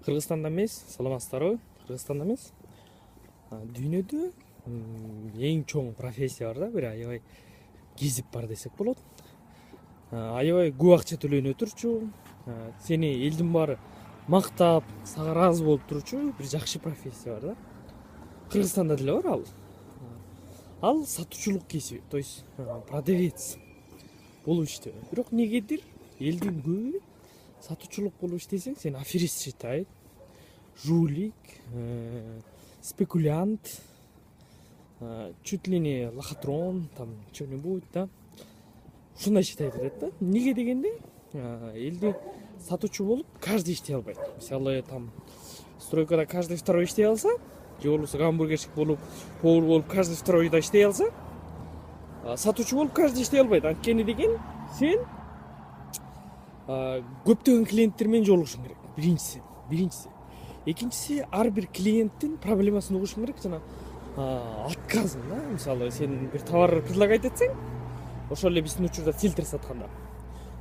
Кыргызстанда эмес, саламатсыздарбы? Кыргызстанда эмес. Дүйнөдө эң чоң профессия бар да, бир аябай кезип бар десек болот. Аябай көп акча төлөнүп турчу, сени элдин баары мактап, сага ыраазы болуп турчу бир жакшы профессия бар да. Кыргызстанда деле бар ал. Ал сатуучулук кесиби, то есть продавец болуп иштөө. Бирок негедир элдин көбү сатуучулук болуп иштесең, сен аферист считайт, жулик, спекулянт, чуть ли не лохотрон, там что-нибудь, да. Ушундай считайт этет да. Неге дегенде, элди сатуучу болуп каждый иштей албайт. Мисалы, там стройкада каждый второй иштей алса, же болбосо гамбургерчик болуп, повар болуп каждый второй да иштей алса, сатуучу болуп каждый иштей албайт. Анткени деген сен көптөгөн клиенттер менен жолугушуң керек. Биринчиси. Экинчиси, ар бир клиенттин проблемасын угушуң керек, жана отказын, да. Мисалы, сен бир товар предлагать этсең, ошол эле биздин учурда фильтр сатканда.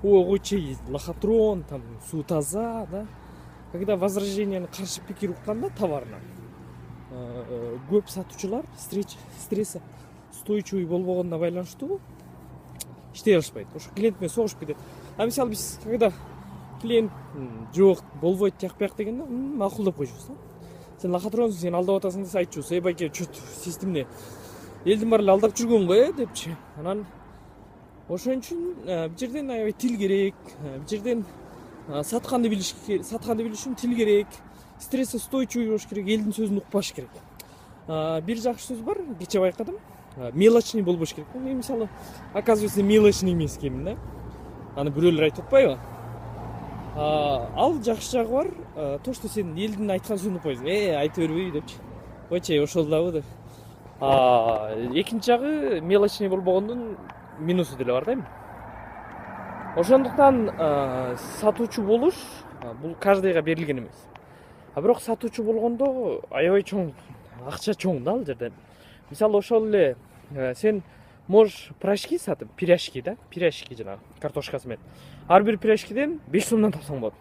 Койчу, лохотрон, там суу таза, да. Когда возраженияны каршы пикир укканда товарына, көп сатуучулар стресс устойчивый болбогонуна байланыштуу иштей алышпайт. Ошо клиент менен согушуп кетет. Мисалы биз когда клиент жок, болбойт жакпайак дегенде макул деп койчубуз да. Сен лохотронсуң, сен алдап атасың десе айтчубуз. Байке, чөт, сиз эмне? Элдин баары эле алдап жүргөнгө, депчи. Анан ошон үчүн бул жерден аябай тил керек, бул жерден сатканды билиш үчүн тил керек, стресс устойчивый болуш керек, элдин сөзүн укпаш керек. Бир жакшы сөз бар, кече байкадым. Мелочный болбош керек. Мен мисалы, оказывается, мелочный эмес экенмин да. Аны бирөөлөр айтып атпайбы? Ал жакшы жагы бар, то что сен элдин айткан сөзүн укпайсың. Айта бербейби депчи. Койчу, ошол дабы деп. Экинчи жагы мелочный болбогондун минусу деле бар да эми. Ошондуктан сатуучу болуш бул каждыйга берилген эмес. Бирок сатуучу болгондо аябай чоң акча чоң да ал жерде. Мисалы, ошол эле сен можешь пирожки сатып, пирожки да, пирожки жанагы картошкасы менен. Ар бир пирожкиден 5 сомдон тапсаң болот.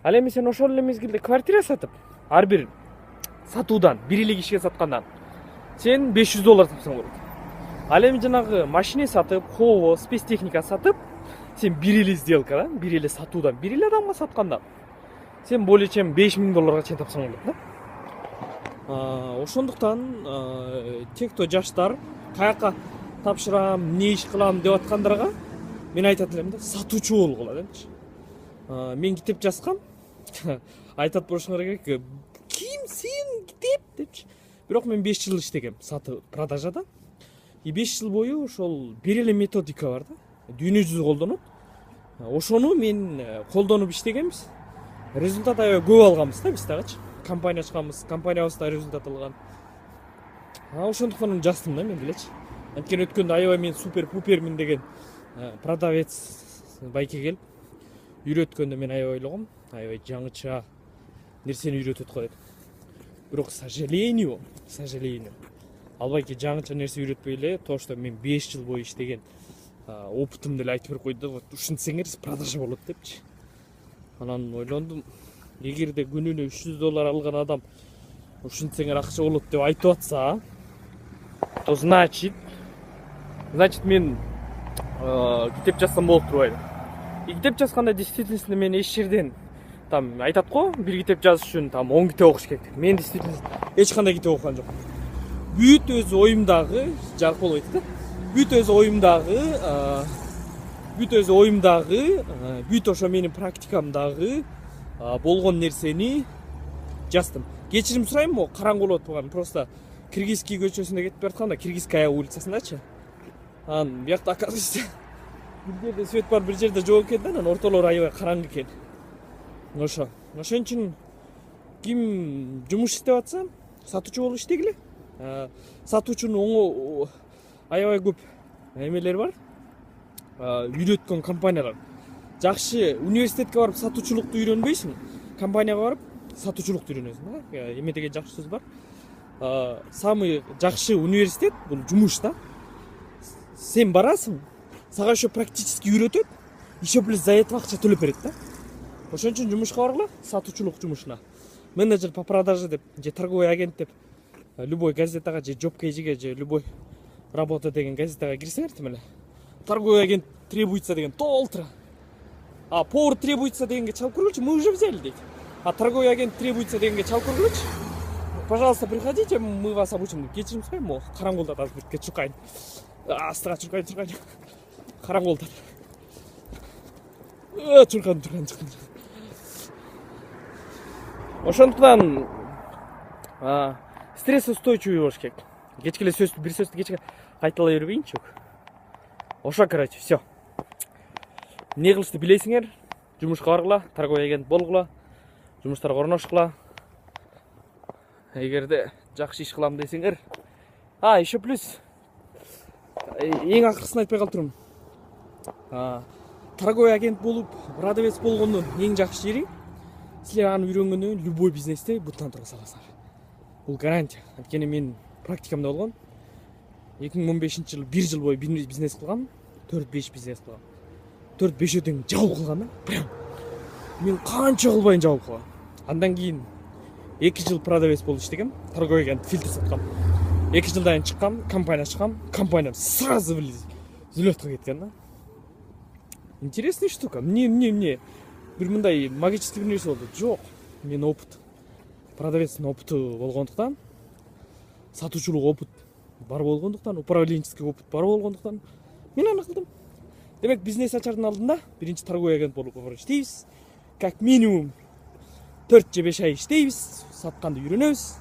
Ал эми сен ошол эле мезгилде квартира сатып, ар бир сатуудан, бир эле кишиге саткандан сен $500 тапсаң болот. Ал эми жанагы машина сатып, хово, спецтехника сатып, сен бир эле сделка да, бир эле сатуудан, бир эле адамга сатканда сен более чем $5000 чейин тапсаң болот да. Ошондуктан те, кто жаштар каяка тапшырам, эмне иш кылам деп аткандарга мен айтат элем да, сатуучу болгула депчи. Мен китеп жазгам. Айтат болушуңар керек, ким сен китеп депчи. Бирок мен 5 жыл иштегем сатып, продажада. 5 жыл бою ошол бир эле методика бар да. Дүйнө жүзү колдонот. Ошону мен колдонуп иштегенбиз. Результат аябай көп алганбыз да биз дагычы. Компания ачканбыз, компаниябызда результат алган. Ошондуктан жаздым да мен делечи. Анткени өткөндө аябай мен супер-пупермин деген продавец байке келип үйрөткөндө мен аябай ойлогом, аябай жаңыча нерсени үйрөтөт го деп. Бирок, к сожалению, ал байке жаңыча нерсе үйрөтпөй эле, то что мен 5 жыл бою иштеген опытымды эле айтып берип койду. Вот ушинтсеңер продажа болот депчи. Анан ойлондум, эгерде күнүнө $300 алган адам ушинтсеңер акча болот деп айтып атса, то значит мен китеп жазсам болуп турбайбы. Китеп жазганда действительно мен эч жерден там айтат го, бир китеп жазыш үчүн там 10 китеп окуш керек деп. Мен действительно эч кандай китеп окуган жок. Бүт өз оюмдагы жарык болбойт да. Бүт өз оюмдагы, бүт ошо менин практикамдагы болгон нерсени жаздым. Кечирим сурайм, караңгы болуп атпаган, просто Киргизский көчөсүндө кетип баратканда, Киргизская улицасындачы. Анан биякта оказывается бир жерде свет бар, бир жерде жок экен да, анан ортолору аябай караңгы экен. Ошон үчүн ким жумуш иштеп атса, сатуучу болуп иштегиле. Сатуучунун аябай көп эмелери бар. Үйрөткөн компаниялар. Жакшы университетке барып сатуучулукту үйрөнбөйсүң, компанияга барып сатуучулукту үйрөнөсүң да. Эме деген жакшы сөз бар. Самый жакшы университет бул жумуш да. Сен барасың, сага ошо практически үйрөтөт, еще плюс за это акча төлөп берет да. Ошон үчүн жумушка баргыла, сатуучулук жумушуна. Менеджер по продаже деп же торговый агент деп любой газетага же job page же любой работа деген газетага кирсеңер тим эле торговый агент требуется деген толтура. А повар требуется дегенге чалып көргүлчү, мы уже взяли дейт. А торговый агент требуется дегенге чалып көргүлчү. Пожалуйста, приходите, мы вас обучим. Кечирим сурайм, могу караңгулдат азыр бирке чуркайын. Астыга чуркайын. Караңгулдат. Чуркан. Ошондуктан стресс устойчивый болуш керек. Кечке эле бир сөздү кечке кайталай бербейинчи. Ошо, короче, все. Не кылышты билесиңер, жумушка баргыла, торговый агент болгула, жумуштарга орношкула. Эгерде жакшы иш кылам десеңер, еще плюс эң акыркысын айтпай калып турум. Торговый агент болуп, продавец болгондун эң жакшы жери силер аны үйрөнгөндөн кийин любой бизнесте буттан тура саласыңар. Бул гарантия. Анткени мен практикамда болгон. 2015-жылы 1 жыл бою бизнес кылгам, 4-5 бизнес кылгам. 4-5 жабып кылгам, прям. Мен канча кылбайын жабып кылгам. Андан кийин 2 жыл продавец болуп иштегем, торговый агент фильтр саткам. 2 жылдан кийин чыккам, компания ачкам, компаниям сразу взлётко кеткен да. Интересная штука. Мне бир мындай магический бир нерсе болду. Жок, мен опыт. Продавецтин опыту болгондуктан, сатуучулук опыт бар болгондуктан, управленческий опыт бар болгондуктан мен аны кылдым. Демек, бизнес ачардын алдында биринчи торговый агент болуп иштейбиз. Как минимум 4 же 5 ай иштейбиз, сатканды үйрөнөбүз.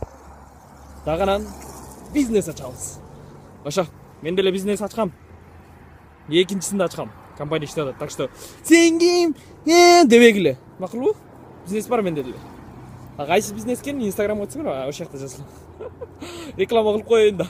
Даганан бизнес ачабыз. Ошо, мен деле бизнес ачкам. Экинчисинде ачкам. Компания иштеп атат. Так что сен ким? Дебегиле. Макулбу? Бизнес бар менде деле. Кайсы бизнес экенин Инстаграмга өтсөңөр, ошол жакта жазылат. Реклама кылып коеюн да.